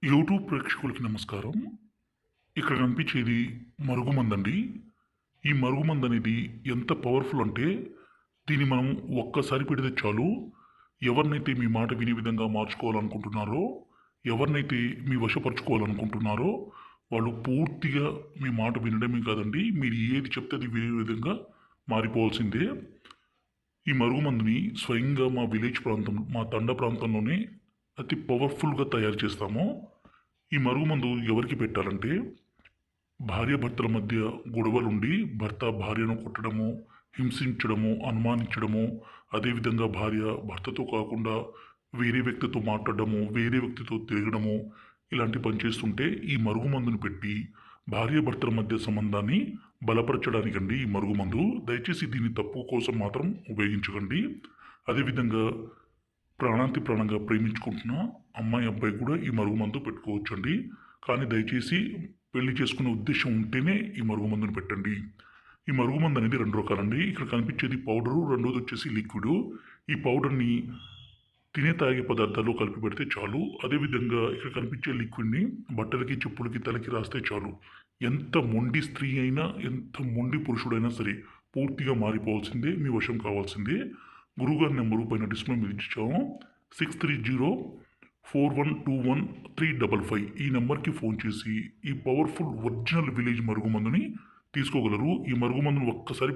YouTube ప్రేక్షకులకి నమస్కారం. ఇక్కడ కనిపించేది మరుగుమందండి. ఈ మరుగుమందు అనేది ఎంత పవర్‌ఫుల్ అంటే, దీన్ని మనం ఒక్కసారి పెడితే చాలు, ఎవరినైతే మీ మాట వినే విధంగా మార్చుకోవాలనుకుంటున్నారో, ఎవరినైతే మీ వశపరుచుకోవాలనుకుంటున్నారో, వాళ్ళు పూర్తిగా మీ మాట వినడమే కాదండి, మీరు ఏది చెప్తే అది వినే విధంగా మారిపోవాల్సిందే. ఈ మరుగుమందుని స్వయంగా మా విలేజ్ ప్రాంతం, మా తండ ప్రాంతంలోనే అతి పవర్‌ఫుల్‌గా తయారు చేస్తాము. ఈ మరుగుమందు ఎవరికి పెట్టాలంటే, భార్యాభర్తల మధ్య గొడవలుండి భర్త భార్యను కొట్టడము, హింసించడము, అనుమానించడము, అదేవిధంగా భార్య భర్తతో కాకుండా వేరే వ్యక్తితో మాట్లాడడము, వేరే వ్యక్తితో తిరగడము, ఇలాంటి పని చేస్తుంటే ఈ మరుగుమందుని పెట్టి భార్యాభర్తల మధ్య సంబంధాన్ని బలపరచడానికండి ఈ మరుగుమందు. దయచేసి దీన్ని తప్పు కోసం మాత్రం ఉపయోగించకండి. అదేవిధంగా ప్రాణాంతి ప్రాణంగా ప్రేమించుకుంటున్న అమ్మాయి అబ్బాయి కూడా ఈ మరుగుమందు పెట్టుకోవచ్చండి. కానీ దయచేసి పెళ్లి చేసుకునే ఉద్దేశం ఉంటేనే ఈ మరుగుమందుని పెట్టండి. ఈ మరుగుమందు అనేది 2 రకాలండి. ఇక్కడ కనిపించేది పౌడరు, రెండోది వచ్చేసి లిక్విడు. ఈ పౌడర్‌ని తినే తాగే పదార్థాల్లో కలిపి పెడితే చాలు. అదేవిధంగా ఇక్కడ కనిపించే లిక్విడ్‌ని బట్టలకి, చెప్పులకి, తలకి రాస్తే చాలు. ఎంత మొండి స్త్రీ అయినా, ఎంత మొండి పురుషుడైనా సరే పూర్తిగా మారిపోవాల్సిందే, మీ వశం కావాల్సిందే. గురువుగారి నెంబరు పైన డిస్ప్లే మీద ఇచ్చాము. 6304121355 ఈ నెంబర్కి ఫోన్ చేసి ఈ పవర్ఫుల్ ఒరిజినల్ విలేజ్ మరుగుమందుని తీసుకోగలరు. ఈ మరుగుమందును ఒక్కసారి